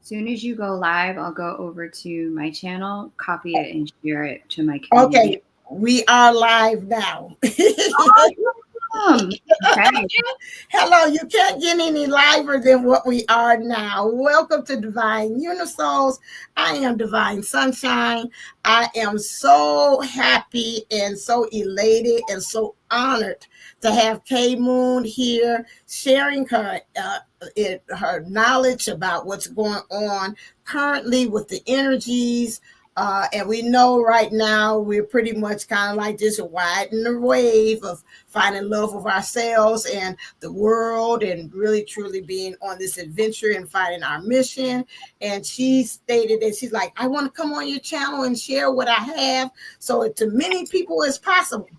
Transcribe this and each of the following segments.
soon as you go live, I'll go over to my channel, copy it, and share it to my community. Okay, we are live now. Awesome. Okay. Hello, you can't get any liver than what we are now. Welcome to Divine Unisouls. I am Divine Sunshine. I am so happy and so elated and so honored to have K Moon here sharing her knowledge about what's going on currently with the energies. And we know right now we're pretty much kind of like just riding the wave of finding love of ourselves and the world, and really truly being on this adventure and finding our mission. And she stated that she's like, I want to come on your channel and share what I have so to many people as possible.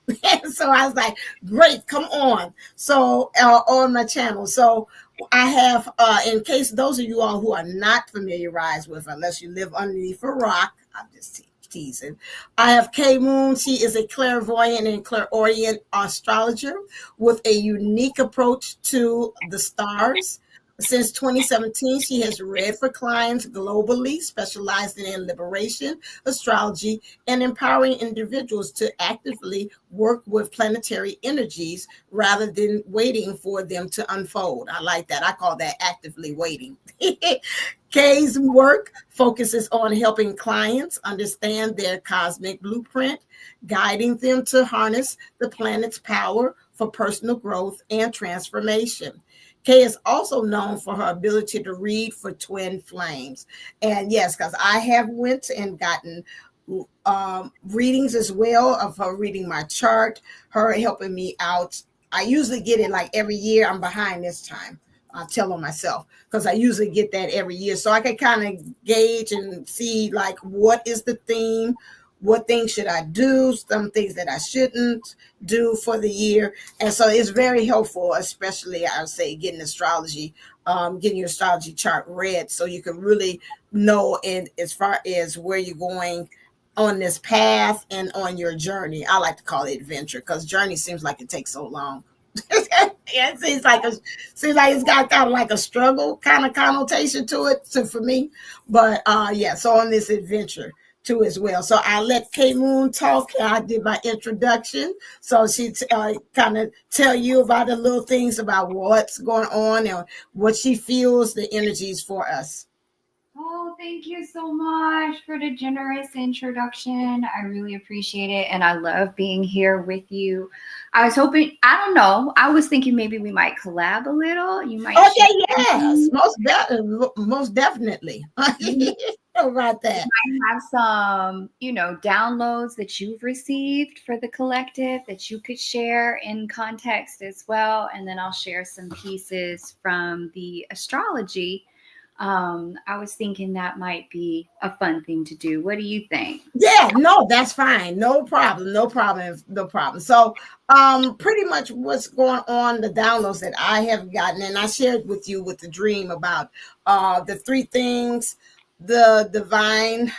So I was like, great, come on. So on my channel. So I have, in case those of you all who are not familiarized with, unless you live underneath a rock, I'm just teasing. I have K Moon. She is a clairvoyant and clairaudient astrologer with a unique approach to the stars. Since 2017, she has read for clients globally, specializing in liberation astrology and empowering individuals to actively work with planetary energies rather than waiting for them to unfold. I like that. I call that actively waiting. Kay's work focuses on helping clients understand their cosmic blueprint, guiding them to harness the planet's power for personal growth and transformation. Kay is also known for her ability to read for twin flames. And yes, because I have went and gotten readings as well of her reading my chart, her helping me out. I usually get it like every year. I'm behind this time. I'll tell on myself because I usually get that every year. So I can kind of gauge and see like what is the theme, what things should I do, some things that I shouldn't do for the year. And so it's very helpful, especially I would say getting astrology, getting your astrology chart read so you can really know and as far as where you're going on this path and on your journey. I like to call it adventure because journey seems like it takes so long. It seems like it's got kind of like a struggle kind of connotation to it for me. But yeah, so on this adventure too as well. So I let K Moon talk. I did my introduction, so she kind of tell you about the little things about what's going on and what she feels the energies for us. Oh, thank you so much for the generous introduction. I really appreciate it. And I love being here with you. I was hoping, I don't know, I was thinking maybe we might collab a little. You might. Okay, yes, most definitely. About that. You might have some, downloads that you've received for the collective that you could share in context as well. And then I'll share some pieces from the astrology. I was thinking that might be a fun thing to do. What do you think? Yeah, no, that's fine. No problem. So, pretty much what's going on, the downloads that I have gotten, and I shared with you with the dream about the three things, the divine,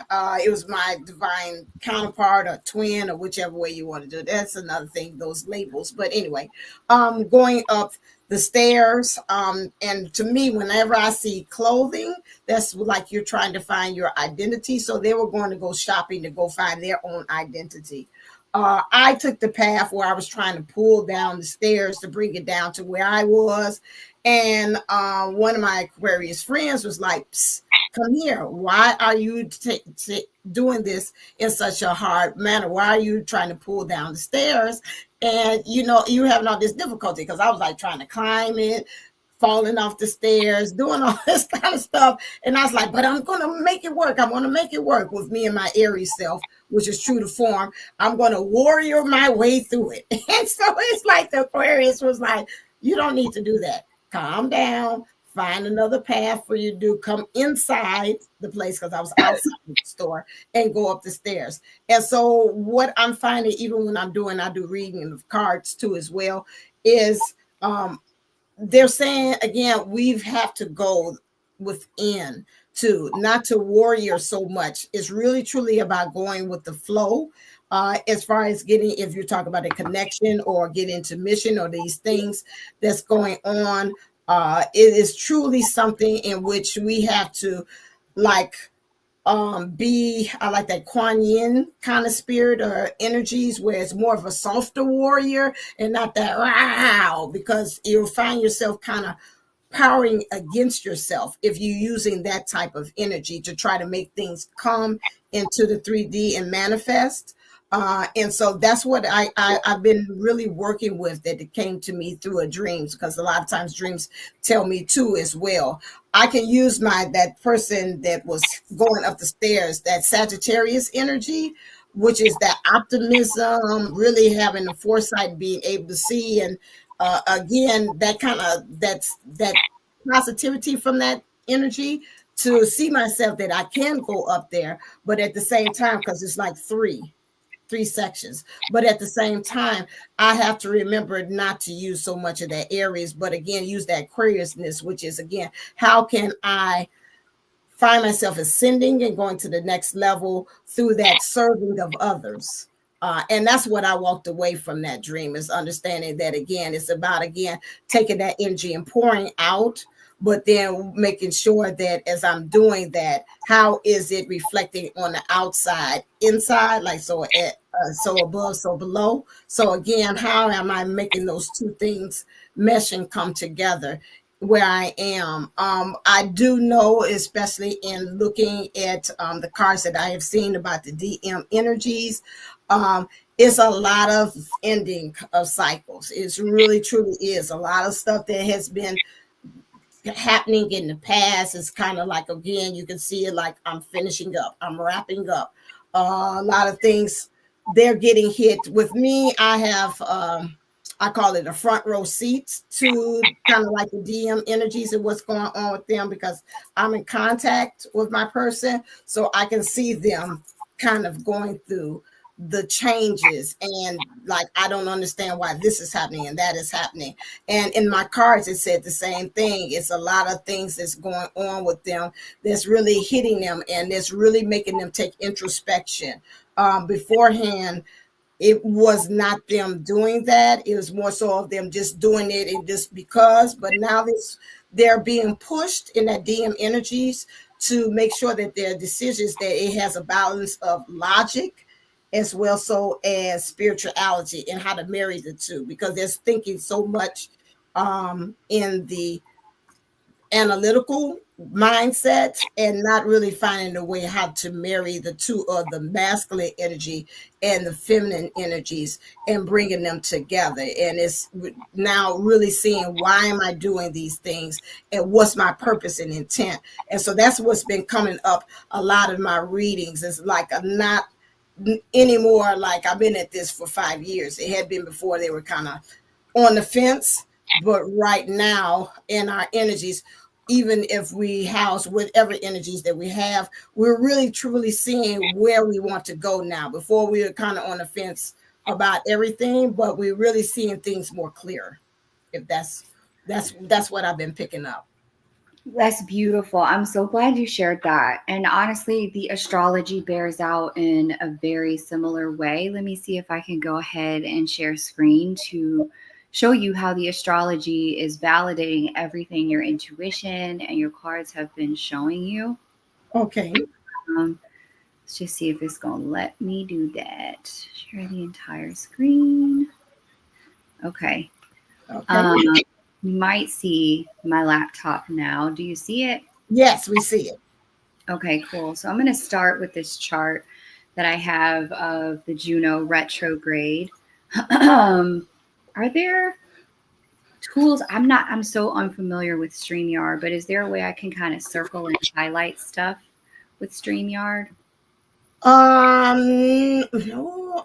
it was my divine counterpart or twin or whichever way you want to do it. That's another thing, those labels. But anyway, going up the stairs. And to me, whenever I see clothing, that's like you're trying to find your identity. So they were going to go shopping to go find their own identity. I took the path where I was trying to pull down the stairs to bring it down to where I was. And one of my Aquarius friends was like, Psst, come here. Why are you doing this in such a hard manner? Why are you trying to pull down the stairs? And, you having all this difficulty because I was like trying to climb it, falling off the stairs, doing all this kind of stuff. And I was like, but I'm going to make it work. I'm going to make it work with me and my Aries self, which is true to form. I'm going to warrior my way through it. And so it's like the Aquarius was like, you don't need to do that. Calm down. Find another path for you to do. Come inside the place because I was outside the store and go up the stairs. And so what I'm finding, even when I do reading of cards too as well, is they're saying again, we have to go within too, not to warrior so much. It's really truly about going with the flow. As far as getting, if you're talking about a connection or get into mission or these things that's going on, it is truly something in which we have to like be I like that Kuan Yin kind of spirit or energies where it's more of a softer warrior and not that wow, because you'll find yourself kind of powering against yourself if you're using that type of energy to try to make things come into the 3D and manifest. And so that's what I've been really working with, that it came to me through a dreams, because a lot of times dreams tell me too as well. I can use that person that was going up the stairs, that Sagittarius energy, which is that optimism, really having the foresight, being able to see, and again, that positivity from that energy, to see myself that I can go up there, but at the same time, because it's like three sections. But at the same time, I have to remember not to use so much of that Aries, but again, use that Aquariusness, which is again, how can I find myself ascending and going to the next level through that serving of others. And that's what I walked away from that dream, is understanding that again, it's about again taking that energy and pouring out, but then making sure that as I'm doing that, how is it reflecting on the outside, inside, like so above, so below. So again, how am I making those two things mesh and come together? Where I am. I do know, especially in looking at the cards that I have seen about the DM energies, it's a lot of ending of cycles. It's really, truly is a lot of stuff that has been happening in the past. Is kind of like, again, you can see it like I'm finishing up, I'm wrapping up. A lot of things, they're getting hit. With me, I have I call it a front row seats to kind of like the DM energies and what's going on with them, because I'm in contact with my person, so I can see them kind of going through the changes, and like, I don't understand why this is happening and that is happening. And in my cards, it said the same thing. It's a lot of things that's going on with them that's really hitting them, and it's really making them take introspection. Beforehand, it was not them doing that. It was more so of them just doing it and just because. But now they're being pushed in that DM energies to make sure that their decisions, that it has a balance of logic as well so as spirituality, and how to marry the two, because they're thinking so much in the analytical mindset and not really finding a way how to marry the two, of the masculine energy and the feminine energies, and bringing them together. And it's now really seeing, why am I doing these things, and what's my purpose and intent. And so that's what's been coming up a lot of my readings. Is like, I'm not anymore like I've been at this for 5 years. It had been before, they were kind of on the fence. But right now, in our energies, even if we house whatever energies that we have, we're really truly seeing where we want to go now. Before, we were kind of on the fence about everything, but we're really seeing things more clear. If that's what I've been picking up. That's beautiful. I'm so glad you shared that. And honestly, the astrology bears out in a very similar way. Let me see if I can go ahead and share screen to show you how the astrology is validating everything your intuition and your cards have been showing you. Okay. Let's just see if it's going to let me do that. Share the entire screen. Okay. Okay. You might see my laptop now. Do you see it? Yes, we see it. Okay, cool. So I'm going to start with this chart that I have of the Juno retrograde. Are there tools? I'm so unfamiliar with StreamYard, but is there a way I can kind of circle and highlight stuff with StreamYard? No,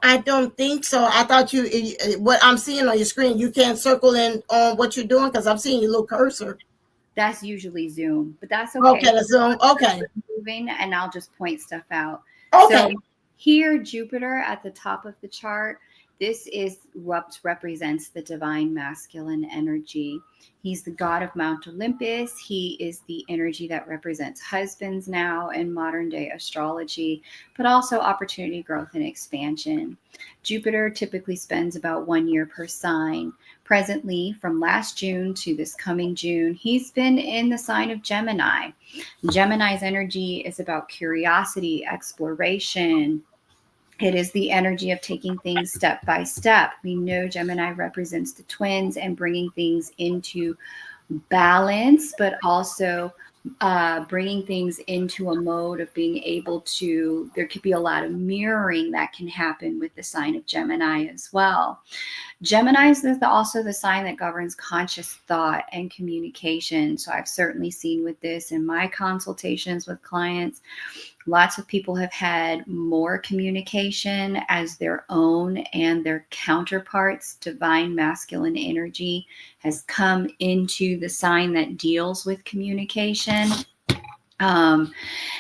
I don't think so. I thought what I'm seeing on your screen, you can't circle in on what you're doing, because I'm seeing your little cursor. That's usually Zoom, but that's okay. Okay, that's Zoom. Okay. Moving, and I'll just point stuff out. Okay. So here, Jupiter at the top of the chart, this is what represents the divine masculine energy. He's the god of Mount Olympus. He is the energy that represents husbands now in modern day astrology, but also opportunity, growth, and expansion. Jupiter typically spends about 1 year per sign, presently from last June to this coming June, he's been in the sign of Gemini. Gemini's energy is about curiosity, exploration. It is the energy of taking things step by step. We know Gemini represents the twins and bringing things into balance, but also bringing things into a mode of being able to, there could be a lot of mirroring that can happen with the sign of Gemini as well. Gemini is also the sign that governs conscious thought and communication. So I've certainly seen with this in my consultations with clients, lots of people have had more communication as their own, and their counterparts, divine masculine energy, has come into the sign that deals with communication. And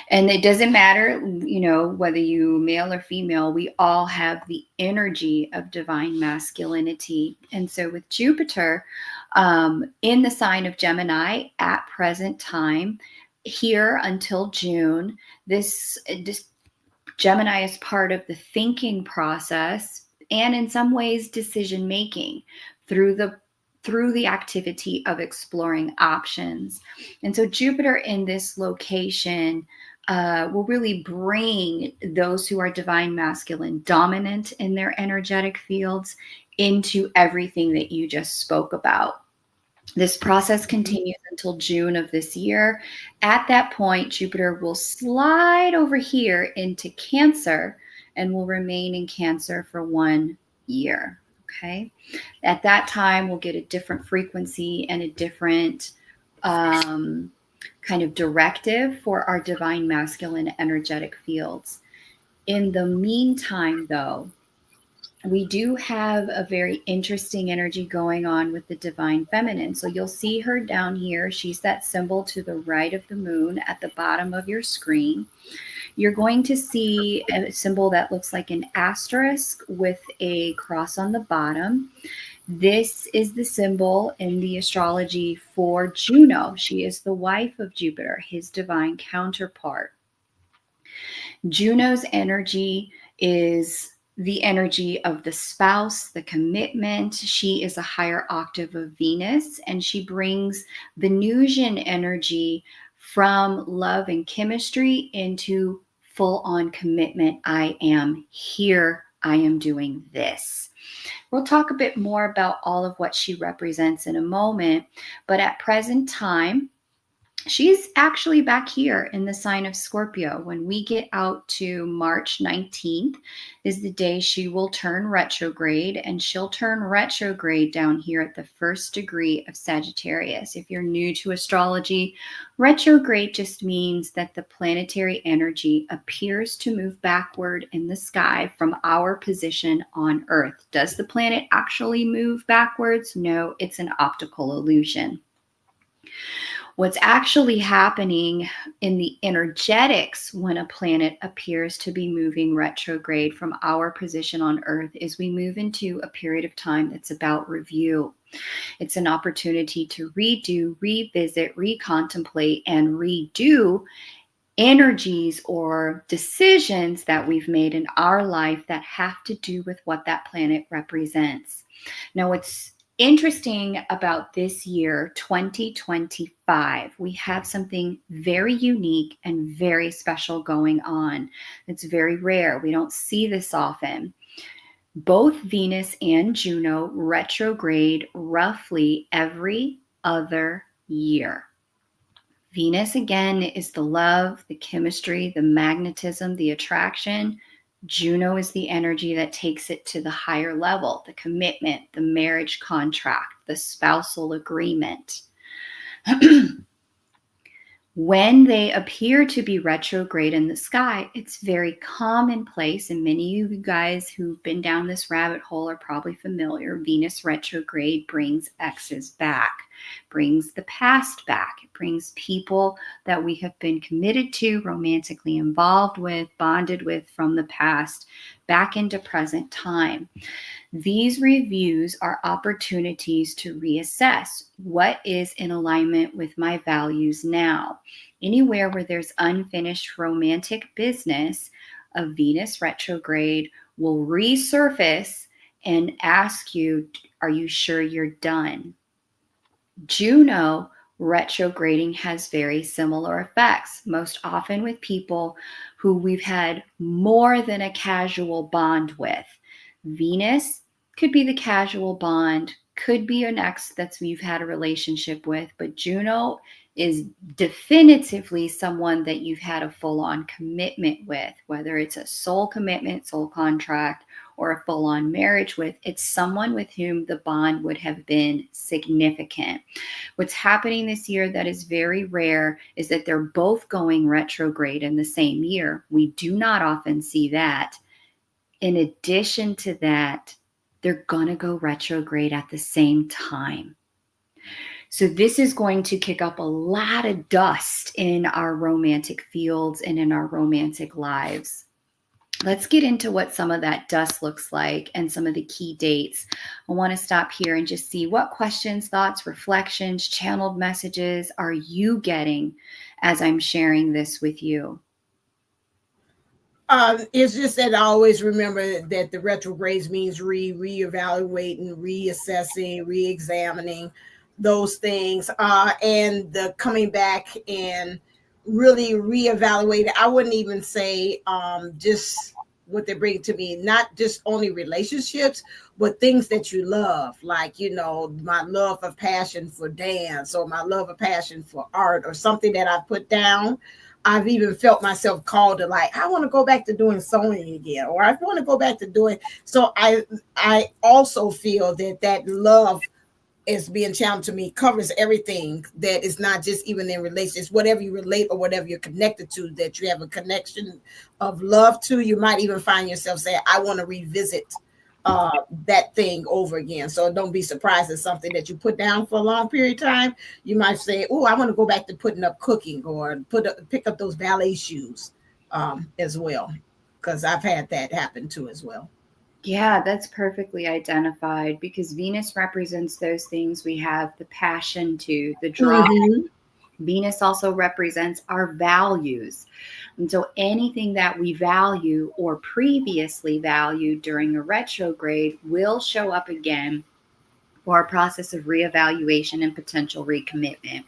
it doesn't matter, whether you male or female, we all have the energy of divine masculinity. And so with Jupiter in the sign of Gemini at present time, here until June, this Gemini is part of the thinking process and in some ways decision making through the activity of exploring options. And so Jupiter in this location will really bring those who are divine masculine dominant in their energetic fields into everything that you just spoke about. This process continues until June of this year. At that point, Jupiter will slide over here into Cancer and will remain in Cancer for 1 year. Okay. At that time, we'll get a different frequency and a different kind of directive for our divine masculine energetic fields. In the meantime, though, we do have a very interesting energy going on with the divine feminine. So you'll see her down here. She's that symbol to the right of the moon at the bottom of your screen. You're going to see a symbol that looks like an asterisk with a cross on the bottom. This is the symbol in the astrology for Juno. She is the wife of Jupiter, his divine counterpart. Juno's energy is the energy of the spouse, the commitment. She is a higher octave of Venus, and she brings Venusian energy from love and chemistry into full-on commitment. I am here. I am doing this. We'll talk a bit more about all of what she represents in a moment, but at present time, she's actually back here in the sign of Scorpio. When we get out to March 19th is the day she will turn retrograde, and she'll turn retrograde down here at the 1st degree of Sagittarius. If you're new to astrology, retrograde just means that the planetary energy appears to move backward in the sky from our position on Earth. Does the planet actually move backwards? No, it's an optical illusion. What's actually happening in the energetics when a planet appears to be moving retrograde from our position on Earth is we move into a period of time that's about review. It's an opportunity to redo, revisit, recontemplate, and redo energies or decisions that we've made in our life that have to do with what that planet represents. Now, what's interesting about this year, 2025, we have something very unique and very special going on. It's very rare. We don't see this often. Both Venus and Juno retrograde roughly every other year. Venus, again, is the love, the chemistry, the magnetism, the attraction. Juno is the energy that takes it to the higher level, the commitment, the marriage contract, the spousal agreement. When they appear to be retrograde in the sky, it's very commonplace, and many of you guys who've been down this rabbit hole are probably familiar. Venus retrograde brings exes back, brings the past back. It brings people that we have been committed to, romantically involved with, bonded with from the past back into present time. These reviews are opportunities to reassess what is in alignment with my values now. Anywhere where there's unfinished romantic business, a Venus retrograde will resurface and ask you, are you sure you're done? Juno retrograding has very similar effects, most often with people who we've had more than a casual bond with. Venus could be the casual bond, could be an ex that we've had a relationship with, but Juno is definitively someone that you've had a full-on commitment with, whether it's a soul commitment, soul contract, or a full-on marriage with. It's someone with whom the bond would have been significant. What's happening this year that is very rare is that they're both going retrograde in the same year. We do not often see that. In addition to that, they're going to go retrograde at the same time. So this is going to kick up a lot of dust in our romantic fields and in our romantic lives. Let's get into what some of that dust looks like and some of the key dates. I want to stop here and just see what questions, thoughts, reflections, channeled messages are you getting as I'm sharing this with you? It's just that I always remember that the retrogrades means reevaluating, reassessing, re-examining those things, and the coming back and really reevaluating. I wouldn't even say just what they bring to me, not just only relationships, but things that you love, like, you know, my love of passion for dance, or my love of passion for art, or something that I put down. I've even felt myself called to, like, I want to go back to doing sewing again, or I want to go back to doing. So I also feel that love is being challenged to me covers everything, that is not just even in relationships, whatever you relate or whatever you're connected to, that you have a connection of love to. You might even find yourself saying, I want to revisit that thing over again. So don't be surprised at something that you put down for a long period of time. You might say, oh, I want to go back to putting up cooking, or pick up those ballet shoes as well, because I've had that happen too as well. Yeah, that's perfectly identified, because Venus represents those things we have the passion to, the drive. Mm-hmm. Venus also represents our values. And so anything that we value or previously valued during a retrograde will show up again for a process of reevaluation and potential recommitment.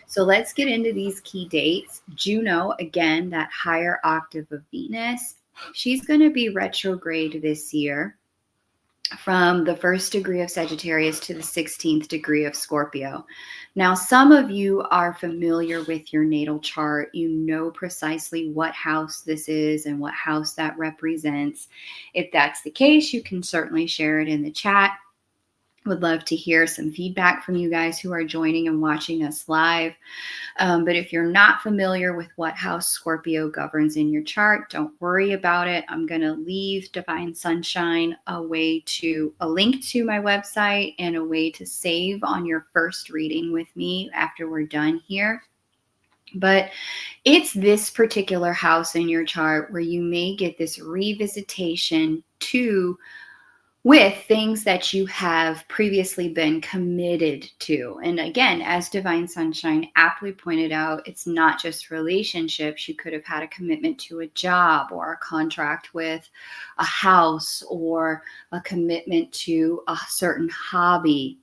So let's get into these key dates. Juno, again, that higher octave of Venus, she's going to be retrograde this year from the 1st degree of Sagittarius to the 16th degree of Scorpio. Now, some of you are familiar with your natal chart. You know precisely what house this is and what house that represents. If that's the case, you can certainly share it in the chat. Would love to hear some feedback from you guys who are joining and watching us live. But if you're not familiar with what house Scorpio governs in your chart, don't worry about it. I'm going to leave Divine Sunshine a link to my website and a way to save on your first reading with me after we're done here. But it's this particular house in your chart where you may get this revisitation with things that you have previously been committed to. And again, as Divine Sunshine aptly pointed out, it's not just relationships. You could have had a commitment to a job, or a contract with a house, or a commitment to a certain hobby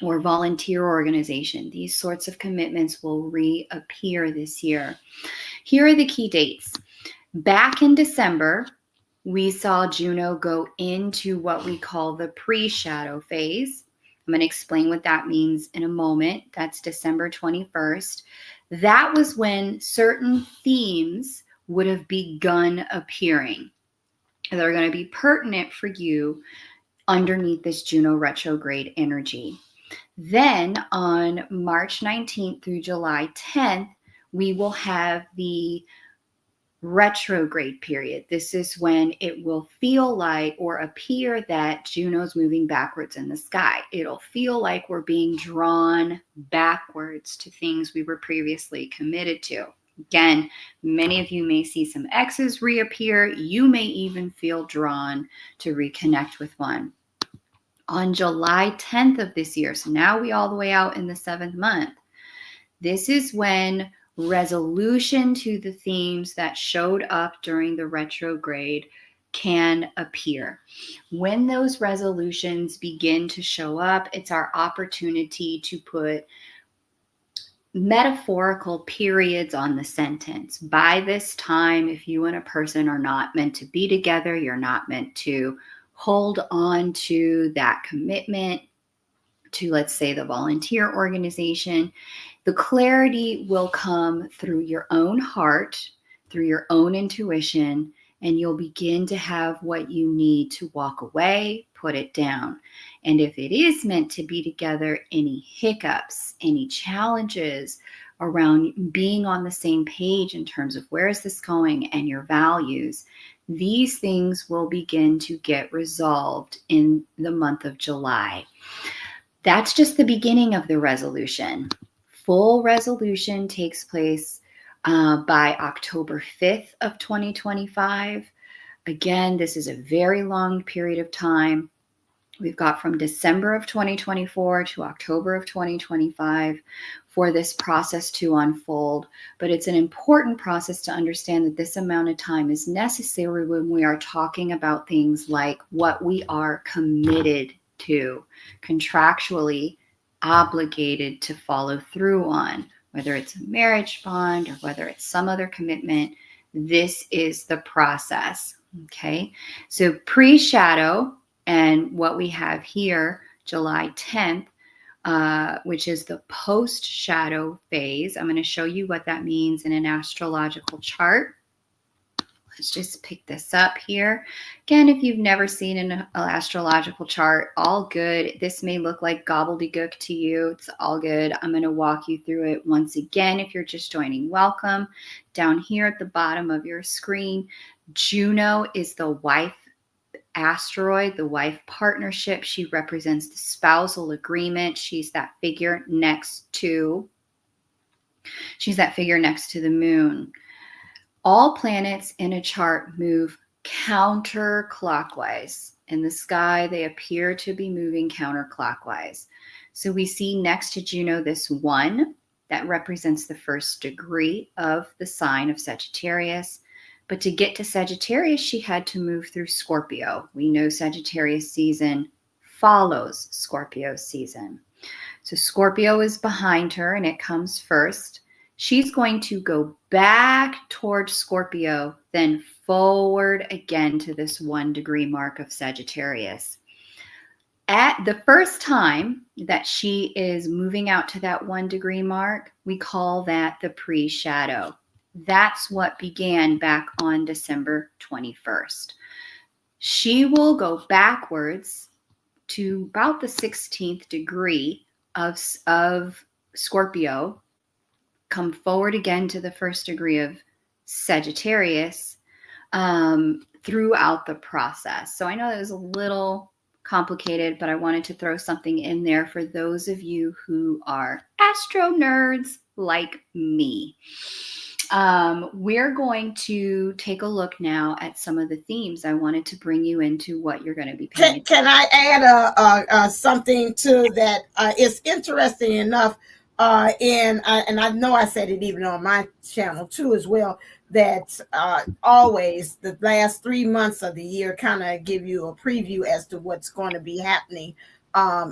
or volunteer organization. These sorts of commitments will reappear this year. Here are the key dates. Back in December, we saw Juno go into what we call the pre-shadow phase. I'm going to explain what that means in a moment. That's December 21st. That was when certain themes would have begun appearing. They're going to be pertinent for you underneath this Juno retrograde energy. Then on March 19th through July 10th, we will have the retrograde period. This is when it will feel like, or appear that Juno's moving backwards in the sky. It'll feel like we're being drawn backwards to things we were previously committed to. Again, many of you may see some exes reappear. You may even feel drawn to reconnect with one. On July 10th of this year, so now we all the way out in the 7th month, this is when resolution to the themes that showed up during the retrograde can appear. When those resolutions begin to show up, it's our opportunity to put metaphorical periods on the sentence. By this time, if you and a person are not meant to be together, you're not meant to hold on to that commitment to, let's say, the volunteer organization, the clarity will come through your own heart, through your own intuition, and you'll begin to have what you need to walk away, put it down. And if it is meant to be together, any hiccups, any challenges around being on the same page in terms of where is this going and your values, these things will begin to get resolved in the month of July. That's just the beginning of the resolution. Full resolution takes place by October 5th of 2025. Again, this is a very long period of time. We've got from December of 2024 to October of 2025 for this process to unfold. But it's an important process to understand that this amount of time is necessary when we are talking about things like what we are committed to, contractually obligated to follow through on, whether it's a marriage bond or whether it's some other commitment. This is the process. Okay. So pre-shadow, and what we have here, July 10th, which is the post-shadow phase. I'm going to show you what that means in an astrological chart. Let's just pick this up here. Again, if you've never seen an astrological chart, all good. This may look like gobbledygook to you. It's all good. I'm going to walk you through it once again. If you're just joining, welcome. Down here at the bottom of your screen, Juno is the wife asteroid, the wife partnership. She represents the spousal agreement. She's that figure next to the moon. All planets in a chart move counterclockwise. In the sky, they appear to be moving counterclockwise. So we see next to Juno this 1 that represents the first degree of the sign of Sagittarius. But to get to Sagittarius, she had to move through Scorpio. We know Sagittarius season follows Scorpio season. So Scorpio is behind her and it comes first. She's going to go back towards Scorpio, then forward again to this 1 degree mark of Sagittarius. At the first time that she is moving out to that 1 degree mark, we call that the pre-shadow. That's what began back on December 21st. She will go backwards to about the 16th degree of Scorpio, come forward again to the 1st degree of Sagittarius throughout the process. So I know that was a little complicated, but I wanted to throw something in there for those of you who are astro nerds like me. We're going to take a look now at some of the themes. I wanted to bring you into what you're going to be paying attention. Can I add something to that? It's interesting enough, and I know I said it even on my channel too as well, that always the last 3 months of the year kind of give you a preview as to what's going to be happening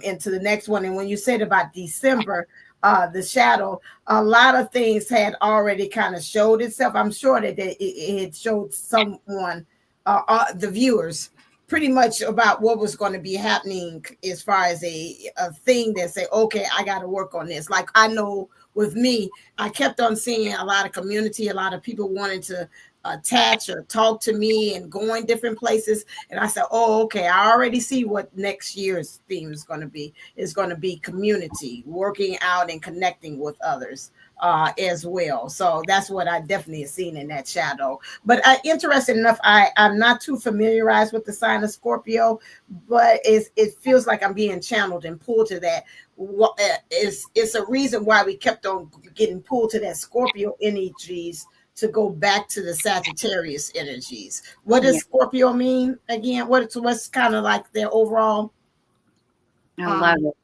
into the next one. And when you said about December, the shadow, a lot of things had already kind of showed itself. I'm sure that it had showed someone, the viewers, pretty much about what was going to be happening as far as a thing that say, okay, I got to work on this. Like I know with me, I kept on seeing a lot of community, a lot of people wanting to attach or talk to me and going different places. And I said, oh, okay, I already see what next year's theme is going to be. It's going to be community, working out and connecting with others as well. So that's what I definitely have seen in that shadow. But interesting enough, I'm not too familiarized with the sign of Scorpio, but it feels like I'm being channeled and pulled to that. It's a reason why we kept on getting pulled to that Scorpio energies to go back to the Sagittarius energies. What does Scorpio mean again? What's kind of like their overall? I love it.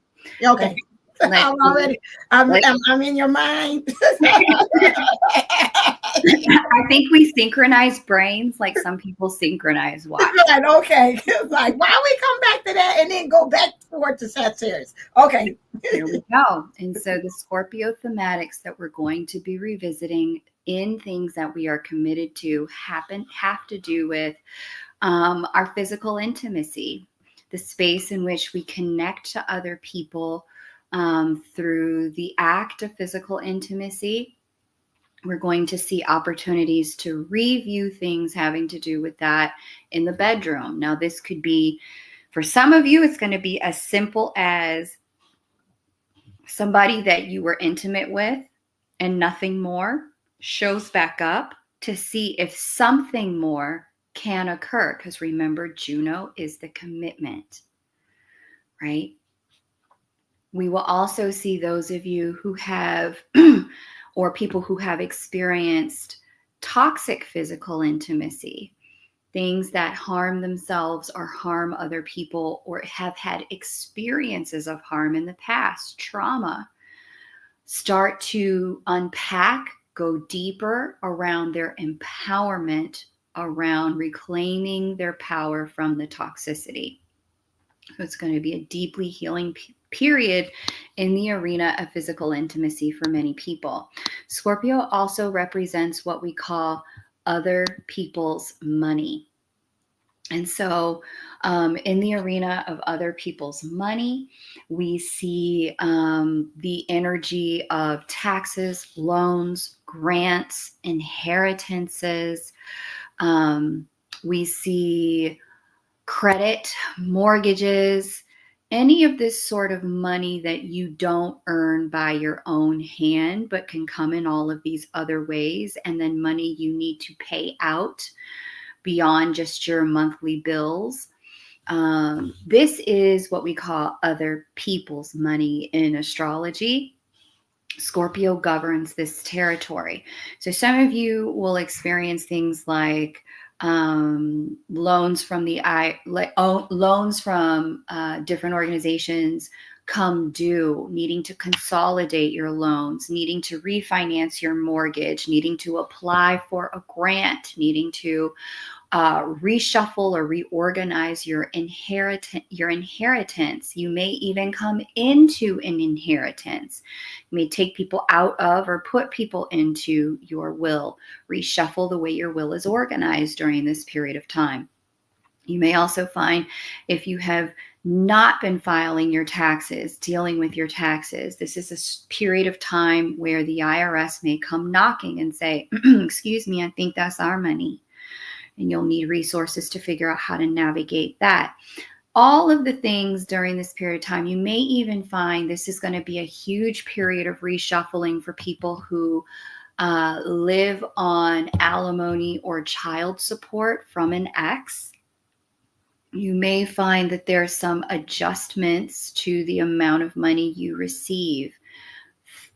Okay. I'm already, I'm in your mind. I think we synchronize brains like some people synchronize watches. Right, okay. It's like, why we come back to that and then go back toward the Sagittarius? Okay. Here we go. And so the Scorpio thematics that we're going to be revisiting in things that we are committed to have to do with our physical intimacy, the space in which we connect to other people through the act of physical intimacy. We're going to see opportunities to review things having to do with that in the bedroom. Now, this could be, for some of you, it's going to be as simple as somebody that you were intimate with and nothing more shows back up to see if something more can occur. Because remember, Juno is the commitment, right? We will also see those of you who have or people who have experienced toxic physical intimacy, things that harm themselves or harm other people, or have had experiences of harm in the past, trauma. Start to unpack, go deeper around their empowerment, around reclaiming their power from the toxicity. So it's going to be a deeply healing period in the arena of physical intimacy for many people. Scorpio also represents what we call other people's money. And so in the arena of other people's money, we see the energy of taxes, loans, grants, inheritances. We see credit, mortgages, any of this sort of money that you don't earn by your own hand, but can come in all of these other ways, and then money you need to pay out beyond just your monthly bills. This is what we call other people's money in astrology. Scorpio governs this territory. So some of you will experience things like loans from different organizations come due, needing to consolidate your loans, needing to refinance your mortgage, needing to apply for a grant, needing to reshuffle or reorganize your inheritance. You may even come into an inheritance. You may take people out of or put people into your will, reshuffle the way your will is organized during this period of time. You may also find, if you have not been filing your taxes, dealing with your taxes, this is a period of time where the IRS may come knocking and say, excuse me, I think that's our money. And you'll need resources to figure out how to navigate that. All of the things during this period of time, you may even find this is going to be a huge period of reshuffling for people who live on alimony or child support from an ex. You may find that there are some adjustments to the amount of money you receive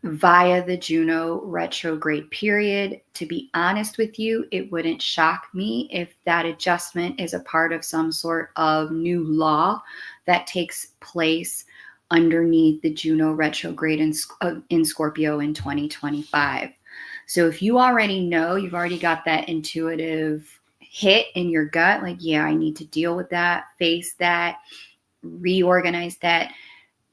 via the Juno retrograde period. To be honest with you, it wouldn't shock me if that adjustment is a part of some sort of new law that takes place underneath the Juno retrograde in Scorpio in 2025. So if you already know, you've already got that intuitive hit in your gut, like, yeah, I need to deal with that, face that, reorganize that.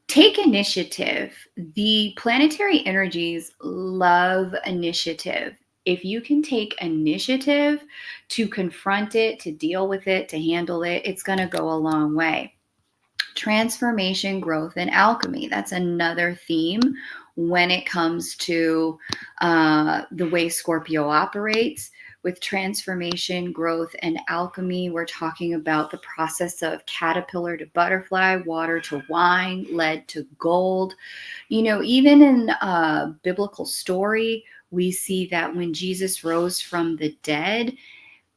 Take initiative. The planetary energies love initiative. If you can take initiative to confront it, to deal with it, to handle it, it's going to go a long way. Transformation, growth, and alchemy. That's another theme when it comes to the way Scorpio operates. With transformation, growth, and alchemy, we're talking about the process of caterpillar to butterfly, water to wine, lead to gold. You know, even in a biblical story, we see that when Jesus rose from the dead,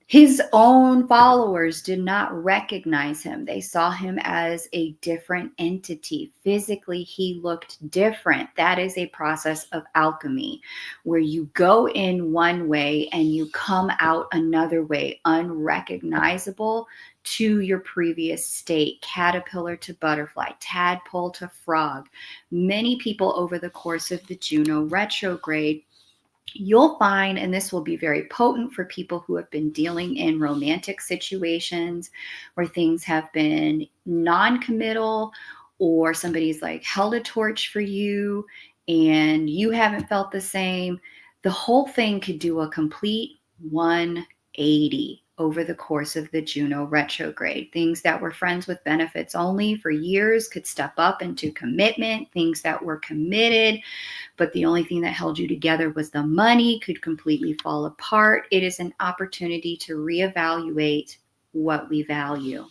his own followers did not recognize him. They saw him as a different entity. Physically, he looked different. That is a process of alchemy, where you go in one way and you come out another way, unrecognizable to your previous state. Caterpillar to butterfly, tadpole to frog. Many people over the course of the Juno retrograde you'll find, and this will be very potent for people who have been dealing in romantic situations where things have been non-committal, or somebody's like held a torch for you and you haven't felt the same. The whole thing could do a complete 180 over the course of the Juno retrograde. Things that were friends with benefits only for years could step up into commitment. Things that were committed, but the only thing that held you together was the money, could completely fall apart. It is an opportunity to reevaluate what we value.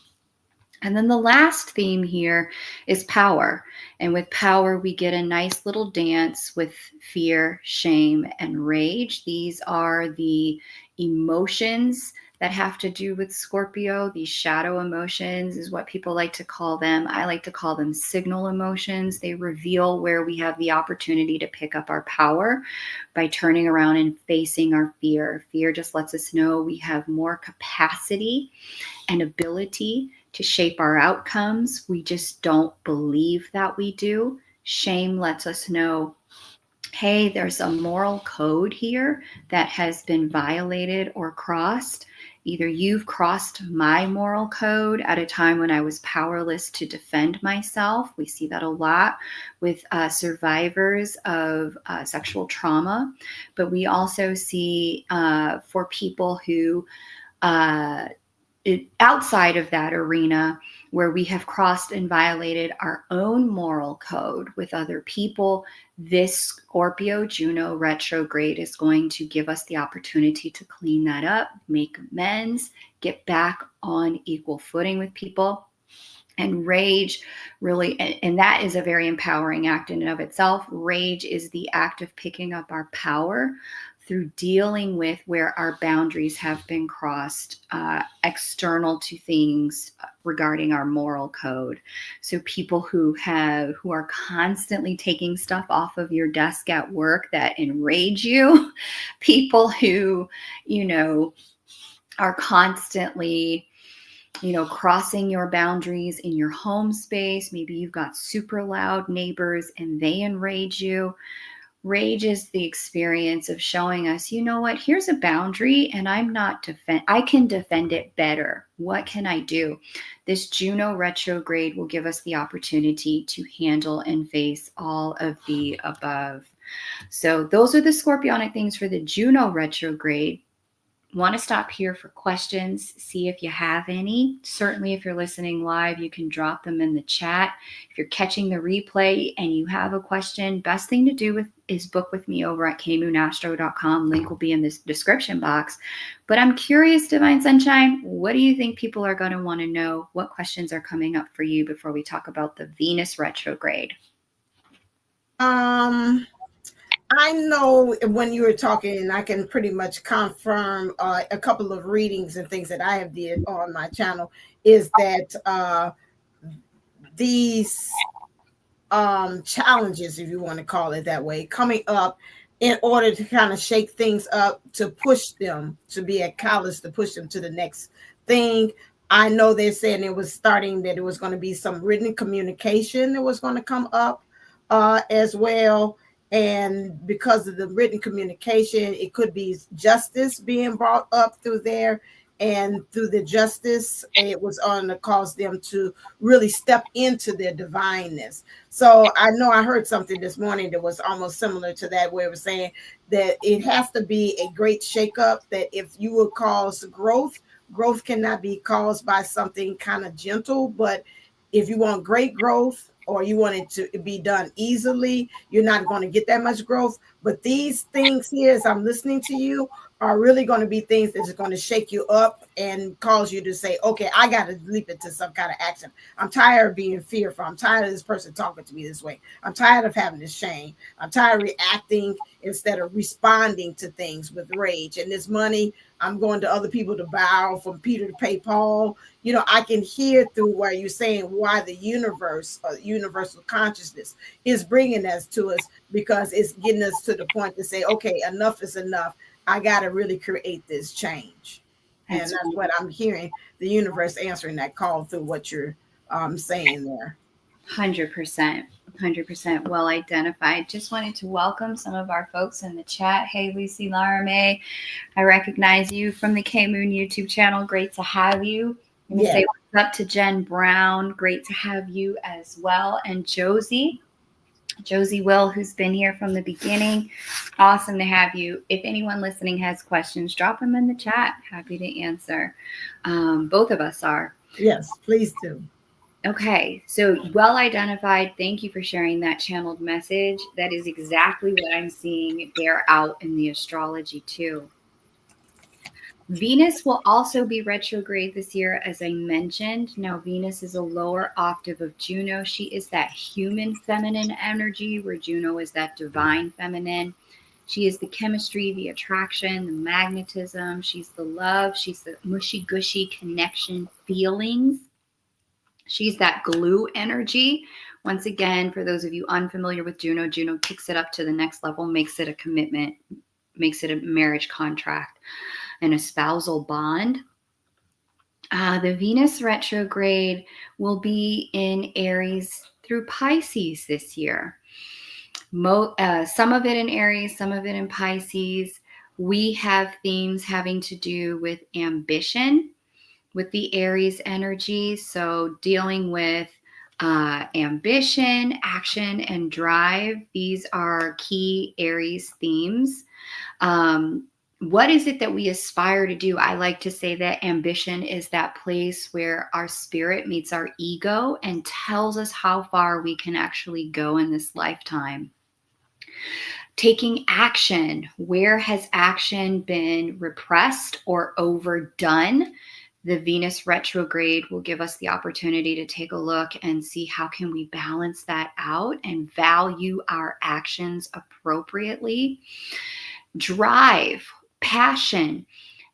And then the last theme here is power. And with power, we get a nice little dance with fear, shame, and rage. These are the emotions that have to do with Scorpio. These shadow emotions is what people like to call them. I like to call them signal emotions. They reveal where we have the opportunity to pick up our power by turning around and facing our fear. Fear just lets us know we have more capacity and ability to shape our outcomes. We just don't believe that we do. Shame lets us know, hey, there's a moral code here that has been violated or crossed. Either you've crossed my moral code at a time when I was powerless to defend myself. We see that a lot with survivors of sexual trauma. But we also see for people who outside of that arena, where we have crossed and violated our own moral code with other people, this Scorpio Juno retrograde is going to give us the opportunity to clean that up, make amends, get back on equal footing with people. And rage really, and that is a very empowering act in and of itself. Rage is the act of picking up our power through dealing with where our boundaries have been crossed, external to things regarding our moral code. So people who are constantly taking stuff off of your desk at work that enrage you, people who, are constantly crossing your boundaries in your home space. Maybe you've got super loud neighbors and they enrage you. Rage is the experience of showing us, you know what, here's a boundary and I can defend it better. What can I do? This Juno retrograde will give us the opportunity to handle and face all of the above. So those are the Scorpionic things for the Juno retrograde. Want to stop here for questions, see if you have any. Certainly, if you're listening live, you can drop them in the chat. If you're catching the replay and you have a question, best thing to do is book with me over at kmoonastro.com. Link will be in this description box. But I'm curious, Divine Sunshine, what do you think people are going to want to know? What questions are coming up for you before we talk about the Venus retrograde? I know when you were talking, I can pretty much confirm a couple of readings and things that I have did on my channel is that these challenges, if you want to call it that way, coming up in order to kind of shake things up, to push them, to be a catalyst to push them to the next thing. I know they're saying that it was going to be some written communication that was going to come up as well. And because of the written communication, it could be justice being brought up through there. And through the justice, it was on to cause them to really step into their divineness. So I know I heard something this morning that was almost similar to that, where it was saying that it has to be a great shakeup, that if you will cause growth cannot be caused by something kind of gentle. But if you want great growth, or you want it to be done easily, you're not going to get that much growth. But these things here, as I'm listening to you, are really going to be things that's going to shake you up and cause you to say, okay, I got to leap into some kind of action. I'm tired of being fearful. I'm tired of this person talking to me this way. I'm tired of having this shame. I'm tired of reacting instead of responding to things with rage. And this money, I'm going to other people to borrow from Peter to pay Paul. I can hear through where you're saying why the universe, universal consciousness, is bringing us to us, because it's getting us to the point to say, okay, enough is enough. I got to really create this change. That's what I'm hearing, the universe answering that call through what you're saying there. 100%. 100% well identified. Just wanted to welcome some of our folks in the chat. Hey, Lucy Lara May, I recognize you from the K Moon YouTube channel. Great to have you. I'm going to say what's up to Jen Brown. Great to have you as well. And Josie Will, who's been here from the beginning. Awesome to have you. If anyone listening has questions, drop them in the chat. Happy to answer. Both of us are. Yes, please do. Okay, so well identified. Thank you for sharing that channeled message. That is exactly what I'm seeing bear out in the astrology too. Venus will also be retrograde this year, as I mentioned. Now, Venus is a lower octave of Juno. She is that human feminine energy, where Juno is that divine feminine. She is the chemistry, the attraction, the magnetism. She's the love. She's the mushy gushy connection feelings. She's that glue energy. Once again, for those of you unfamiliar with Juno, Juno kicks it up to the next level, makes it a commitment, makes it a marriage contract, and a spousal bond. The Venus retrograde will be in Aries through Pisces this year. Some of it in Aries, some of it in Pisces. We have themes having to do with ambition, with the Aries energy. So dealing with ambition, action, and drive. These are key Aries themes. What is it that we aspire to do? I like to say that ambition is that place where our spirit meets our ego and tells us how far we can actually go in this lifetime. Taking action. Where has action been repressed or overdone? The Venus retrograde will give us the opportunity to take a look and see how can we balance that out and value our actions appropriately. Drive, passion.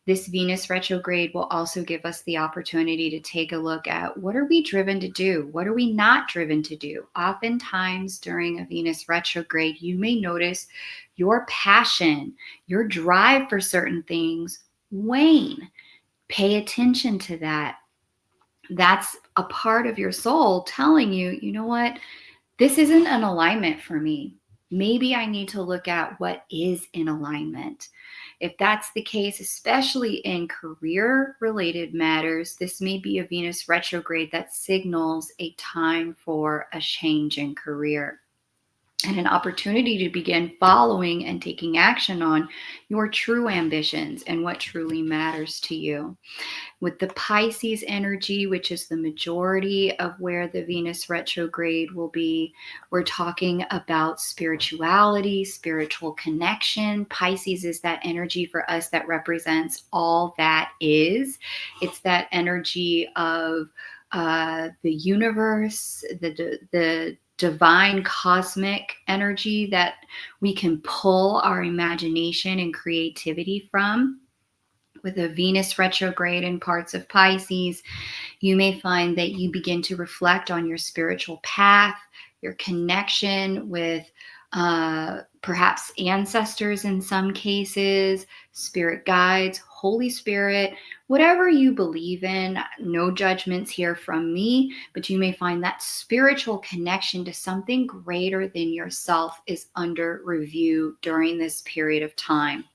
This Venus retrograde will also give us the opportunity to take a look at what are we driven to do? What are we not driven to do? Oftentimes during a Venus retrograde, you may notice your passion, your drive for certain things wane. Pay attention to that. That's a part of your soul telling you, you know what? This isn't an alignment for me. Maybe I need to look at what is in alignment. If that's the case, especially in career-related matters, this may be a Venus retrograde that signals a time for a change in career and an opportunity to begin following and taking action on your true ambitions and what truly matters to you. With the Pisces energy, which is the majority of where the Venus retrograde will be, we're talking about spirituality, spiritual connection. Pisces is that energy for us that represents all that is. It's that energy of the universe, the divine cosmic energy that we can pull our imagination and creativity from. With a Venus retrograde in parts of Pisces, you may find that you begin to reflect on your spiritual path, your connection with perhaps ancestors in some cases, spirit guides, Holy Spirit, whatever you believe in. No judgments here from me, but you may find that spiritual connection to something greater than yourself is under review during this period of time.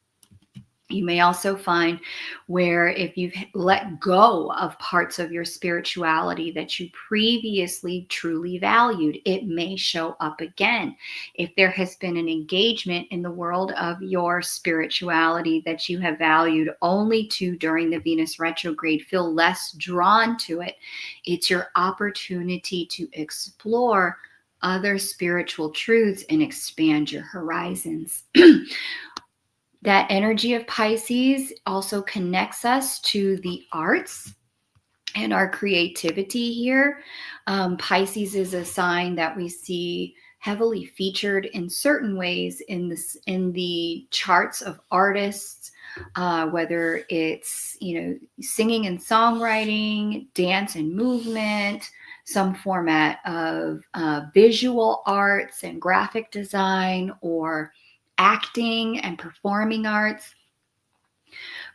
You may also find where if you've let go of parts of your spirituality that you previously truly valued, it may show up again. If there has been an engagement in the world of your spirituality that you have valued only to during the Venus retrograde, feel less drawn to it, it's your opportunity to explore other spiritual truths and expand your horizons. That energy of Pisces also connects us to the arts and our creativity here. Pisces is a sign that we see heavily featured in certain ways in the charts of artists, whether it's singing and songwriting, dance and movement, some format of visual arts and graphic design, or acting and performing arts.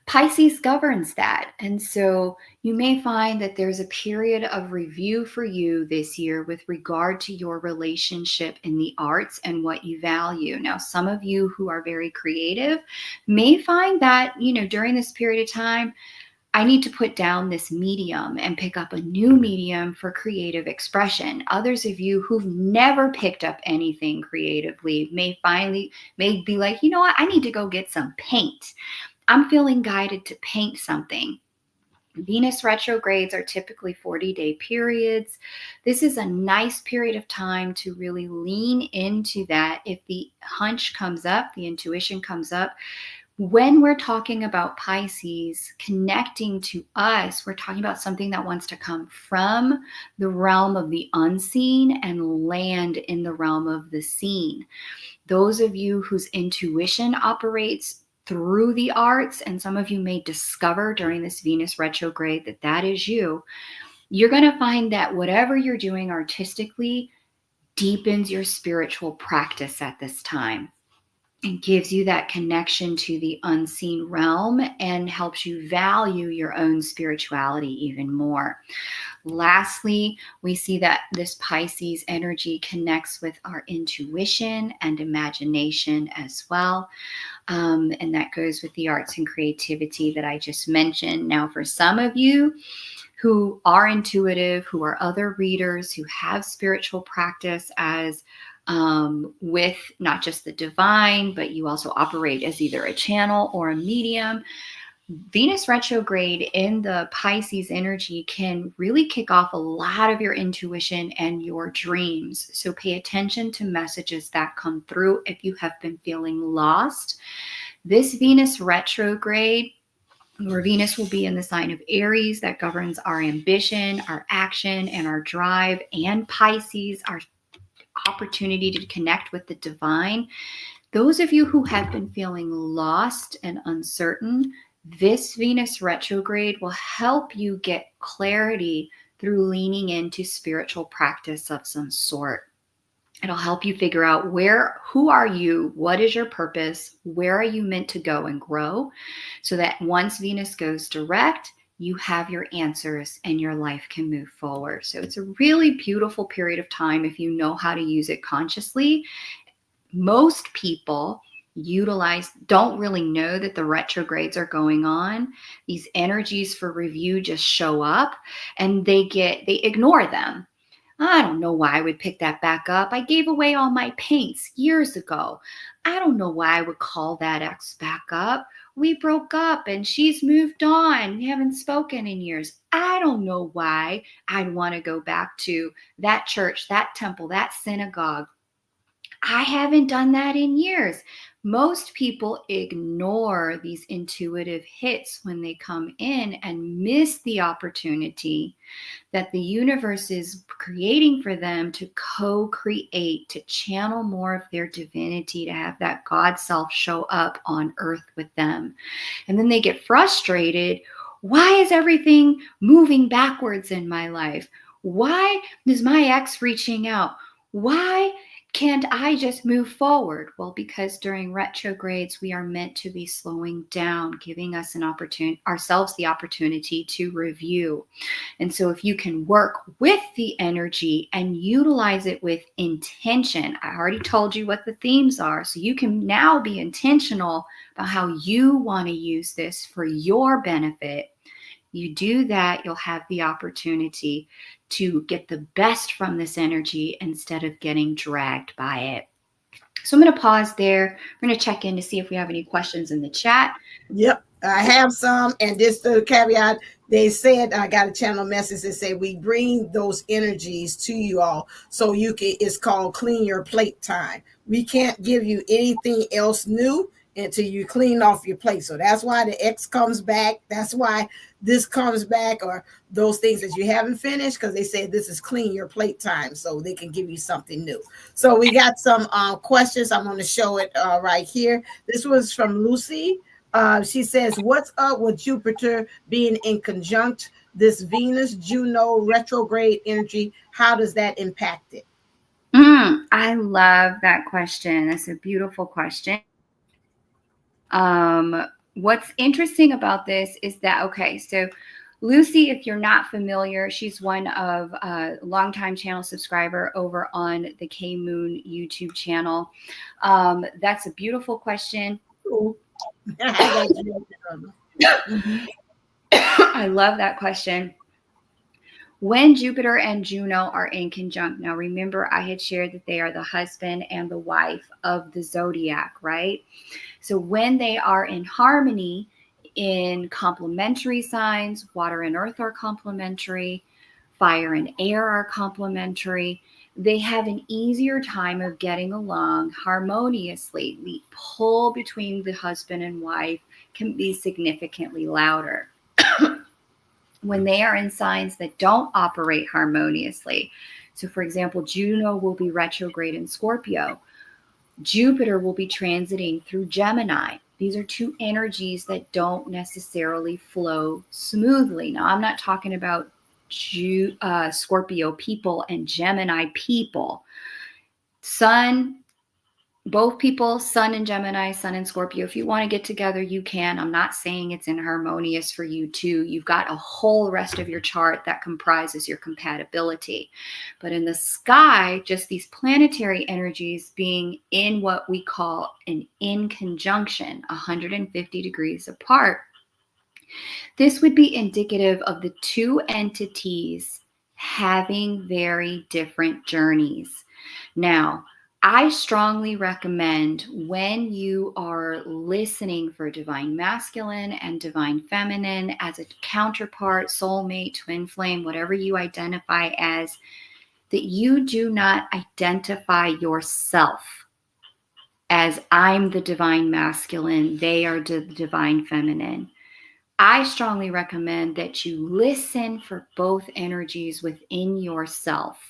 Pisces governs that. And so you may find that there's a period of review for you this year with regard to your relationship in the arts and what you value. Now, some of you who are very creative may find that, during this period of time, I need to put down this medium and pick up a new medium for creative expression. Others of you who've never picked up anything creatively may be like, you know what, I need to go get some paint. I'm feeling guided to paint something. Venus retrogrades are typically 40-day periods. This is a nice period of time to really lean into that. If the hunch comes up, the intuition comes up, when we're talking about Pisces connecting to us, we're talking about something that wants to come from the realm of the unseen and land in the realm of the seen. Those of you whose intuition operates through the arts, and some of you may discover during this Venus retrograde that that is you, you're going to find that whatever you're doing artistically deepens your spiritual practice at this time and gives you that connection to the unseen realm and helps you value your own spirituality even more. Lastly, we see that this Pisces energy connects with our intuition and imagination as well. And that goes with the arts and creativity that I just mentioned. Now, for some of you who are intuitive, who are other readers, who have spiritual practice as with not just the divine, but you also operate as either a channel or a medium, Venus retrograde in the Pisces energy can really kick off a lot of your intuition and your dreams. So pay attention to messages that come through if you have been feeling lost. This Venus retrograde, where Venus will be in the sign of Aries, that governs our ambition, our action, and our drive, and Pisces, our opportunity to connect with the divine. Those of you who have been feeling lost and uncertain, this Venus retrograde will help you get clarity through leaning into spiritual practice of some sort. It'll help you figure out who are you, what is your purpose, where are you meant to go and grow, so that once Venus goes direct, you have your answers and your life can move forward. So it's a really beautiful period of time if you know how to use it consciously. Most people don't really know that the retrogrades are going on. These energies for review just show up and they ignore them. I don't know why I would pick that back up. I gave away all my paints years ago. I don't know why I would call that ex back up. We broke up and she's moved on. We haven't spoken in years. I don't know why I'd want to go back to that church, that temple, that synagogue. I haven't done that in years. Most people ignore these intuitive hits when they come in and miss the opportunity that the universe is creating for them to co-create, to channel more of their divinity, to have that God self show up on earth with them. And then they get frustrated. Why is everything moving backwards in my life? Why is my ex reaching out? Why can't I just move forward? Well, because during retrogrades, we are meant to be slowing down, giving us ourselves the opportunity to review. And so if you can work with the energy and utilize it with intention, I already told you what the themes are. So you can now be intentional about how you want to use this for your benefit. You do that, you'll have the opportunity to get the best from this energy instead of getting dragged by it. So I'm going to pause there. We're going to check in to see if we have any questions in the chat. Yep, I have some. And just the caveat, they said, I got a channel message that said we bring those energies to you all so you can, it's called clean your plate time. We can't give you anything else new until you clean off your plate. So that's why the X comes back. That's why this comes back, or those things that you haven't finished, because they say this is clean your plate time, so they can give you something new. So we got some questions. I'm going to show it right here. This was from Lucy. She says, what's up with Jupiter being in conjunct this Venus Juno retrograde energy? How does that impact it? I love that question. That's a beautiful question. What's interesting about this is that, okay, so Lucy, if you're not familiar, she's one of a longtime channel subscriber over on the K Moon YouTube channel. That's a beautiful question. I love that question. When Jupiter and Juno are in conjunct, now remember I had shared that they are the husband and the wife of the zodiac, right? So when they are in harmony in complementary signs, water and earth are complementary, fire and air are complementary, they have an easier time of getting along harmoniously. The pull between the husband and wife can be significantly louder. When they are in signs that don't operate harmoniously. So, for example, Juno will be retrograde in Scorpio. Jupiter will be transiting through Gemini. These are two energies that don't necessarily flow smoothly. Now, I'm not talking about Scorpio people and Gemini people. Both people, Sun and Gemini, Sun and Scorpio, if you want to get together, you can. I'm not saying it's inharmonious for you too. You've got a whole rest of your chart that comprises your compatibility. But in the sky, just these planetary energies being in what we call an in conjunction, 150 degrees apart, this would be indicative of the two entities having very different journeys. Now, I strongly recommend when you are listening for divine masculine and divine feminine as a counterpart, soulmate, twin flame, whatever you identify as, that you do not identify yourself as I'm the divine masculine, they are the divine feminine. I strongly recommend that you listen for both energies within yourself,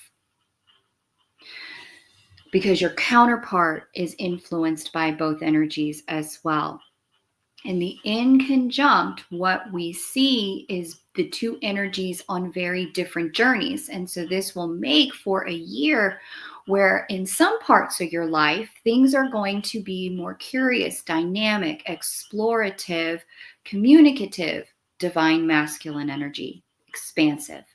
because your counterpart is influenced by both energies as well. In the in conjunct, what we see is the two energies on very different journeys. And so this will make for a year where in some parts of your life, things are going to be more curious, dynamic, explorative, communicative, divine masculine energy, expansive.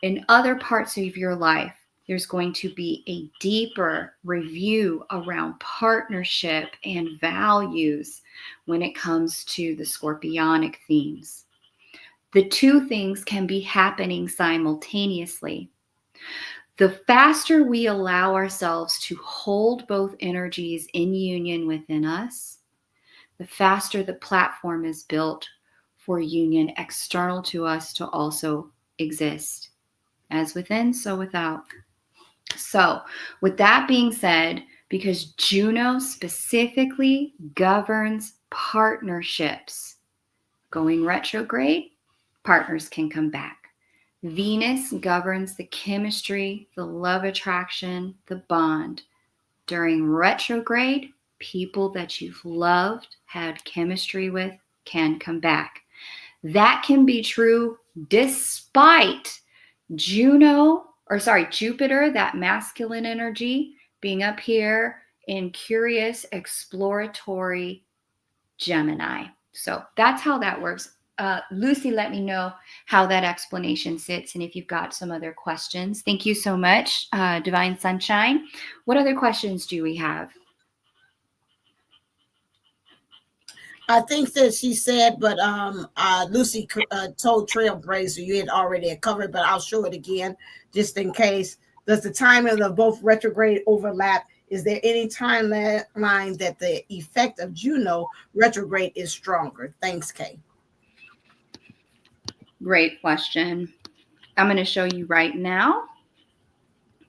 In other parts of your life, there's going to be a deeper review around partnership and values when it comes to the scorpionic themes. The two things can be happening simultaneously. The faster we allow ourselves to hold both energies in union within us, the faster the platform is built for union external to us to also exist. As within, so without. So, with that being said, because Juno specifically governs partnerships, going retrograde, partners can come back. Venus governs the chemistry, the love attraction, the bond. During retrograde, people that you've loved, had chemistry with, can come back. That can be true despite Jupiter, that masculine energy, being up here in curious, exploratory Gemini. So that's how that works. Lucy, let me know how that explanation sits and if you've got some other questions. Thank you so much, Divine Sunshine. What other questions do we have? I think that she said, but Lucy told Trailblazer you had already covered, but I'll show it again just in case. Does the timing of both retrograde overlap? Is there any timeline that the effect of Juno retrograde is stronger? Thanks, Kay. Great question. I'm going to show you right now.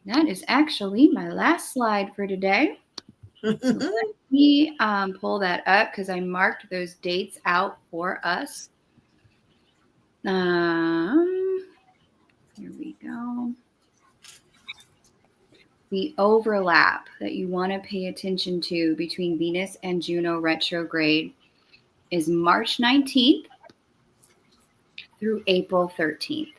That is actually my last slide for today. So let me pull that up because I marked those dates out for us. Here we go. The overlap that you want to pay attention to between Venus and Juno retrograde is March 19th through April 13th.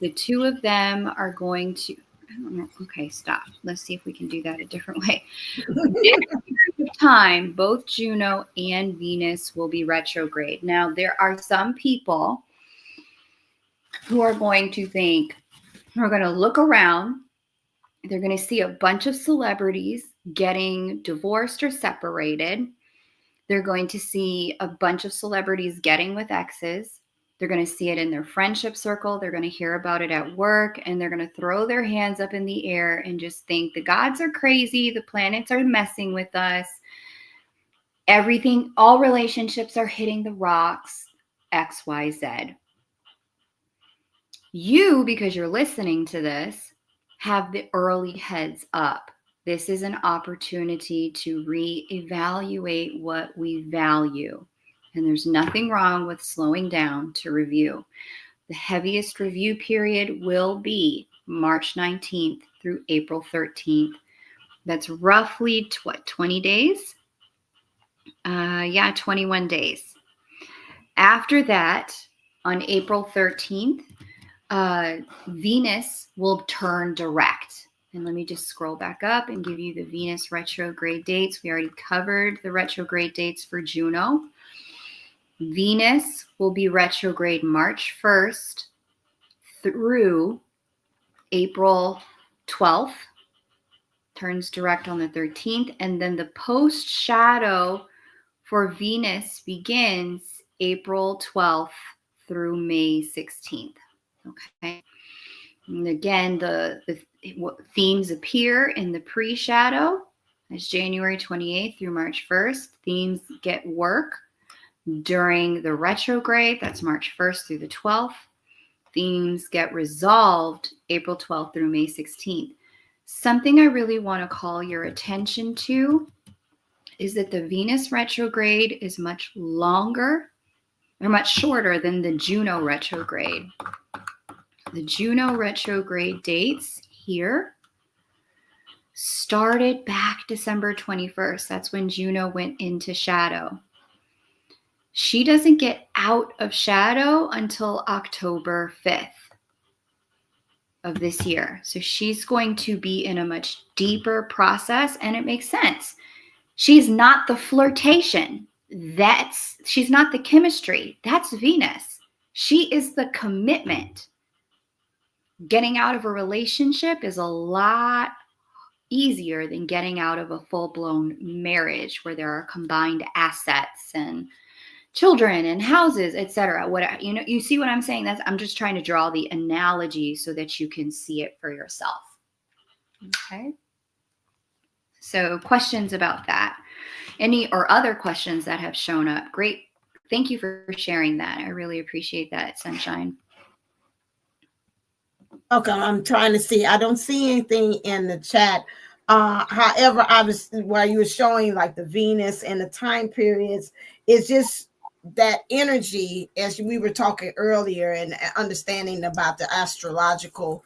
The two of them are going to, I don't know, okay, stop. Let's see if we can do that a different way. time, both Juno and Venus will be retrograde. Now, there are some people who are going to think, who are going to look around, they're going to see a bunch of celebrities getting divorced or separated. They're going to see a bunch of celebrities getting with exes. They're going to see it in their friendship circle. They're going to hear about it at work, and they're going to throw their hands up in the air and just think the gods are crazy. The planets are messing with us. Everything, all relationships are hitting the rocks, X, Y, Z. You, because you're listening to this, have the early heads up. This is an opportunity to reevaluate what we value. And there's nothing wrong with slowing down to review. The heaviest review period will be March 19th through April 13th. That's roughly 20 days? 21 days. After that, on April 13th, Venus will turn direct. And let me just scroll back up and give you the Venus retrograde dates. We already covered the retrograde dates for Juno. Venus will be retrograde March 1st through April 12th. Turns direct on the 13th. And then the post shadow for Venus begins April 12th through May 16th. Okay. And again, the themes appear in the pre-shadow. That's January 28th through March 1st. Themes get work during the retrograde. That's March 1st through the 12th. Themes get resolved April 12th through May 16th. Something I really want to call your attention to is that the Venus retrograde is much longer or much shorter than the Juno retrograde. The Juno retrograde dates here started back December 21st. That's when Juno went into shadow. She doesn't get out of shadow until October 5th of this year. So she's going to be in a much deeper process, and it makes sense. She's not the flirtation. She's not the chemistry. That's Venus. She is the commitment. Getting out of a relationship is a lot easier than getting out of a full-blown marriage where there are combined assets and children and houses, etc. You see what I'm saying? I'm just trying to draw the analogy so that you can see it for yourself. Okay. So questions about that? Any or other questions that have shown up? Great. Thank you for sharing that. I really appreciate that, Sunshine. Okay, I'm trying to see. I don't see anything in the chat. However, obviously, while you were showing like the Venus and the time periods, it's just that energy, as we were talking earlier, and understanding about the astrological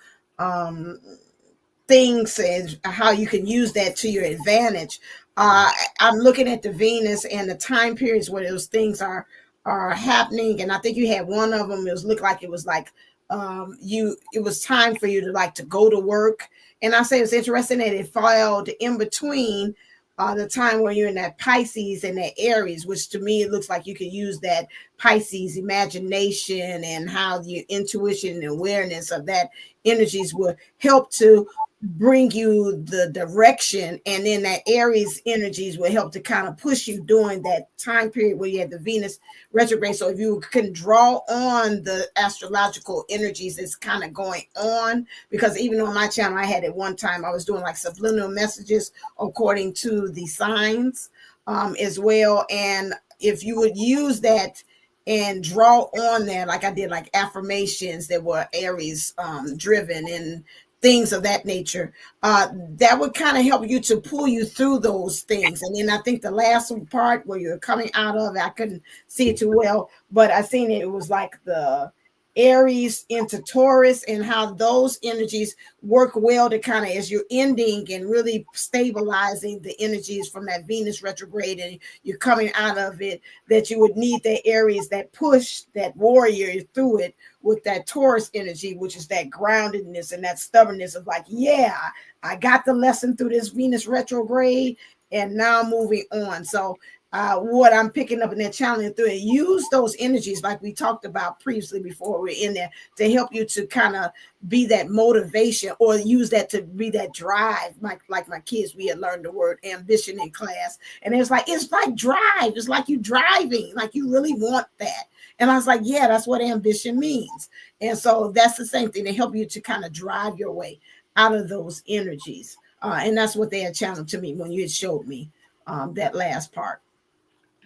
things and how you can use that to your advantage. I'm looking at the Venus and the time periods where those things are happening, and I think you had one of them. Looked like it was like it was time for you to go to work. And I say it's interesting that it fell in between the time where you're in that Pisces and that Aries, which to me it looks like you could use that Pisces imagination and how your intuition and awareness of that energies will help to bring you the direction, and then that Aries energies will help to kind of push you during that time period where you have the Venus retrograde. So if you can draw on the astrological energies that's kind of going on, because even on my channel I had at one time I was doing like subliminal messages according to the signs as well. And if you would use that and draw on that, like I did, like affirmations that were Aries driven and things of that nature, that would kind of help you to pull you through those things. And then I think the last part where you're coming out of, I couldn't see it too well, but I seen it was like the Aries into Taurus and how those energies work well to kind of, as you're ending and really stabilizing the energies from that Venus retrograde and you're coming out of it, that you would need that Aries, that push, that warrior through it, with that Taurus energy, which is that groundedness and that stubbornness of like, yeah, I got the lesson through this Venus retrograde, and now moving on. So what I'm picking up in that channeling through it, use those energies like we talked about previously before we're in there to help you to kind of be that motivation, or use that to be that drive. Like my kids, we had learned the word ambition in class, and it's like drive. It's like you driving, like you really want that. And I was like, yeah, that's what ambition means. And so that's the same thing, to help you to kind of drive your way out of those energies. And that's what they had channeled to me when you had showed me that last part.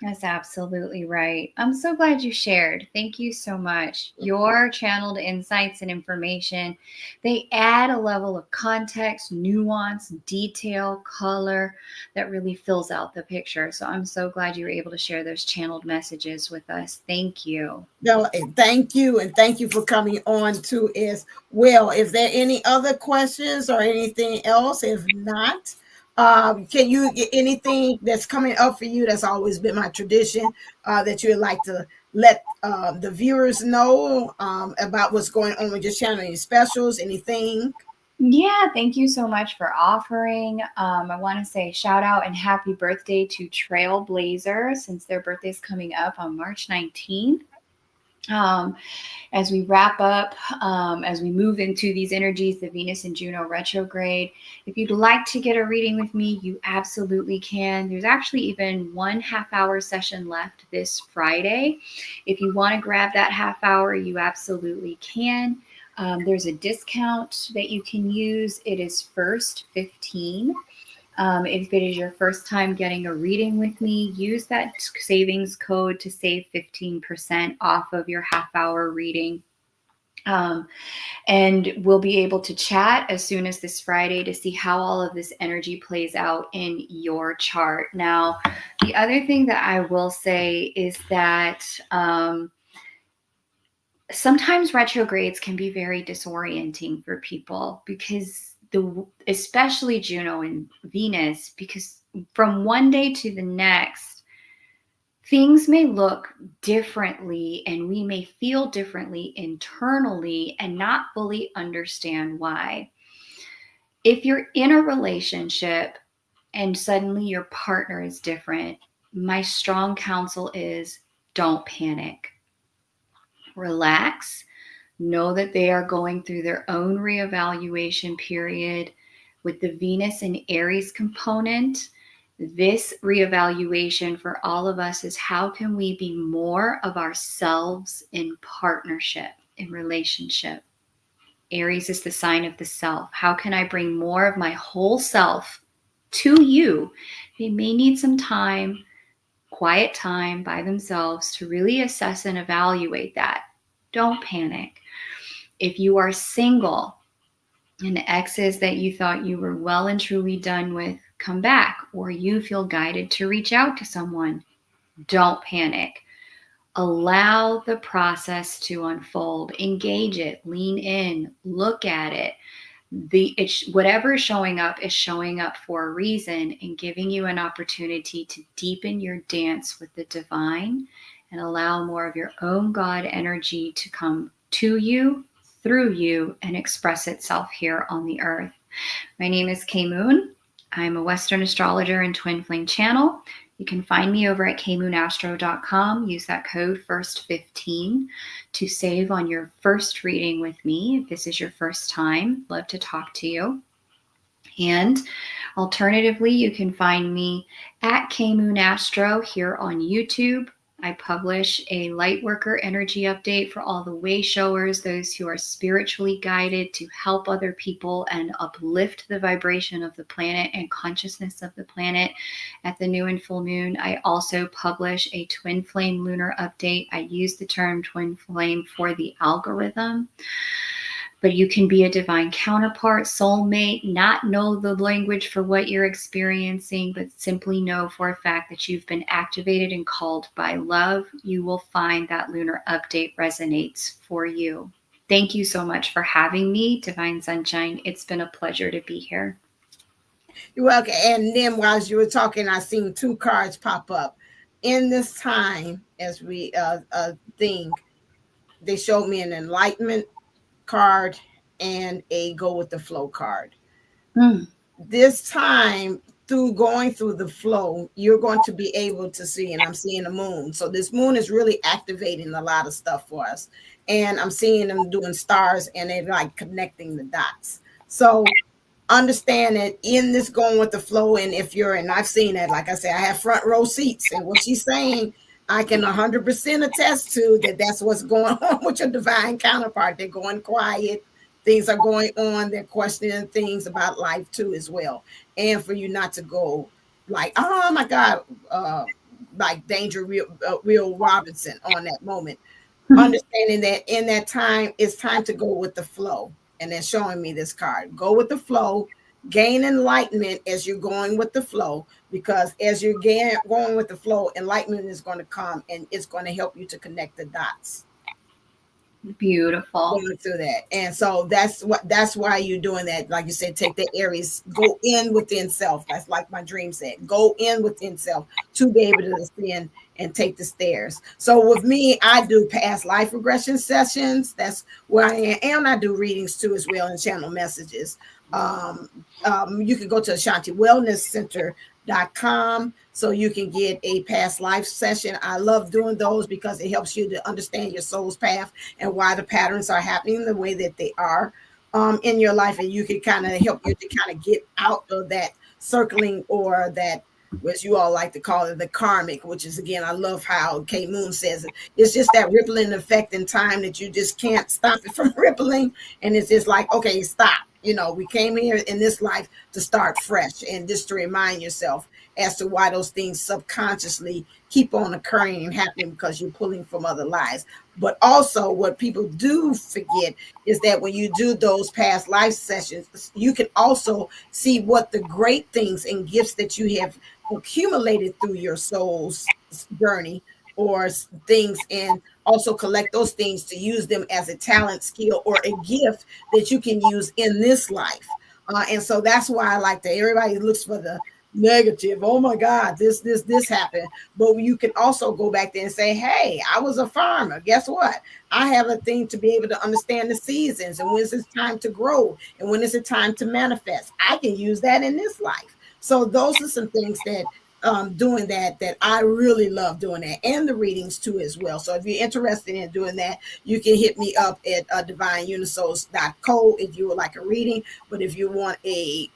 That's absolutely right. I'm so glad you shared. Thank you so much. Your channeled insights and information, they add a level of context, nuance, detail, color that really fills out the picture. So I'm so glad you were able to share those channeled messages with us. Thank you. No, and thank you. And thank you for coming on too as well. Is there any other questions or anything else? If not, can you get anything that's coming up for you? That's always been my tradition, that you would like to let the viewers know about what's going on with your channel, any specials, anything? Yeah, thank you so much for offering. I want to say shout out and happy birthday to Trailblazer, since their birthday's coming up on March 19th. As we wrap up, as we move into these energies, the Venus and Juno retrograde, if you'd like to get a reading with me, you absolutely can. There's actually even 1 half-hour session left this Friday. If you want to grab that half hour, you absolutely can. There's a discount that you can use. It is first 15. If it is your first time getting a reading with me, use that savings code to save 15% off of your half-hour reading. And we'll be able to chat as soon as this Friday to see how all of this energy plays out in your chart. Now, the other thing that I will say is that sometimes retrogrades can be very disorienting for people, because especially Juno and Venus, because from one day to the next, things may look differently and we may feel differently internally and not fully understand why. If you're in a relationship and suddenly your partner is different, my strong counsel is don't panic. Relax. Know that they are going through their own reevaluation period. With the Venus and Aries component, this reevaluation for all of us is, how can we be more of ourselves in partnership, in relationship? Aries is the sign of the self. How can I bring more of my whole self to you? They may need some time, quiet time by themselves, to really assess and evaluate that. Don't panic. If you are single and exes that you thought you were well and truly done with come back, or you feel guided to reach out to someone, don't panic. Allow the process to unfold. Engage it. Lean in. Look at it. Whatever is showing up for a reason, and giving you an opportunity to deepen your dance with the divine and allow more of your own God energy to come to you, through you, and express itself here on the earth. My name is Kay Moon. I'm a Western astrologer and twin flame channel. You can find me over at kmoonastro.com. Use that code FIRST15 to save on your first reading with me. If this is your first time, love to talk to you. And alternatively, you can find me at kmoonastro here on YouTube. I publish a Lightworker energy update for all the way showers, those who are spiritually guided to help other people and uplift the vibration of the planet and consciousness of the planet at the new and full moon. I also publish a twin flame lunar update. I use the term twin flame for the algorithm. But you can be a divine counterpart, soulmate, not know the language for what you're experiencing, but simply know for a fact that you've been activated and called by love. You will find that lunar update resonates for you. Thank you so much for having me, Divine Sunshine. It's been a pleasure to be here. You're welcome. And then while you were talking, I seen two cards pop up. In this time, as we think, they showed me an enlightenment card and a go with the flow card. This time, through going through the flow, you're going to be able to see, and I'm seeing the moon. So this moon is really activating a lot of stuff for us. And I'm seeing them doing stars and they're like connecting the dots. So understand that in this going with the flow, and if you're, and I've seen that, like I said, I have front row seats, and what she's saying, I can 100% attest to that. That's what's going on with your divine counterpart. They're going quiet. Things are going on. They're questioning things about life too, as well. And for you not to go like, oh my God, like Danger Real Robinson on that moment. Understanding that in that time, it's time to go with the flow. And then showing me this card. Go with the flow, gain enlightenment as you're going with the flow, because as you're going with the flow, enlightenment is going to come and it's going to help you to connect the dots. Beautiful. Going through that. And so that's why you're doing that. Like you said, take the Aries, go in within self. That's like my dream said, go in within self to be able to ascend and take the stairs. So with me, I do past life regression sessions. That's where I am. And I do readings too as well and channel messages. You can go to Ashanti Wellness Center.com so you can get a past life session. I love doing those because it helps you to understand your soul's path and why the patterns are happening the way that they are in your life. And you can kind of help you to kind of get out of that circling, or that, as you all like to call it, the karmic, which is, again, I love how K Moon says it. It's just that rippling effect in time that you just can't stop it from rippling. And it's just like, okay, stop. You know, we came here in this life to start fresh, and just to remind yourself as to why those things subconsciously keep on occurring and happening, because you're pulling from other lives. But also what people do forget is that when you do those past life sessions, you can also see what the great things and gifts that you have accumulated through your soul's journey or things, and also collect those things to use them as a talent, skill, or a gift that you can use in this life. And so that's why I like that. Everybody looks for the negative. Oh my God, this happened. But you can also go back there and say, hey, I was a farmer. Guess what? I have a thing to be able to understand the seasons and when it's time to grow and when it's a time to manifest. I can use that in this life. So those are some things that doing that I really love doing that, and the readings too as well. So if you're interested in doing that, you can hit me up at divineunisols.co if you would like a reading. But if you want a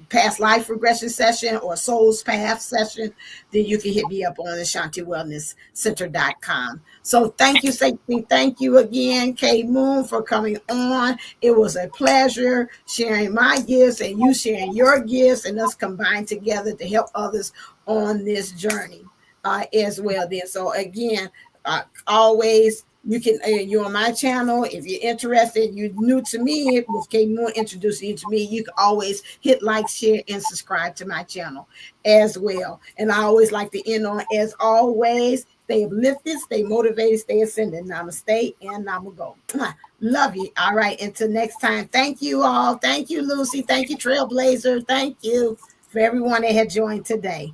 past life regression session or soul's path session, then you can hit me up on AshantiWellnessCenter.com. So thank you, Satan. Thank you again, K Moon, for coming on. It was a pleasure sharing my gifts and you sharing your gifts, and us combined together to help others on this journey as well. Then, so again, always, you can, you're on my channel. If you're interested, you're new to me, with K Moon introducing you to me, you can always hit like, share, and subscribe to my channel as well. And I always like to end on, as always, stay uplifted, stay motivated, stay ascending. Namaste and namago. Love you. All right. Until next time. Thank you all. Thank you, Lucy. Thank you, Trailblazer. Thank you for everyone that had joined today.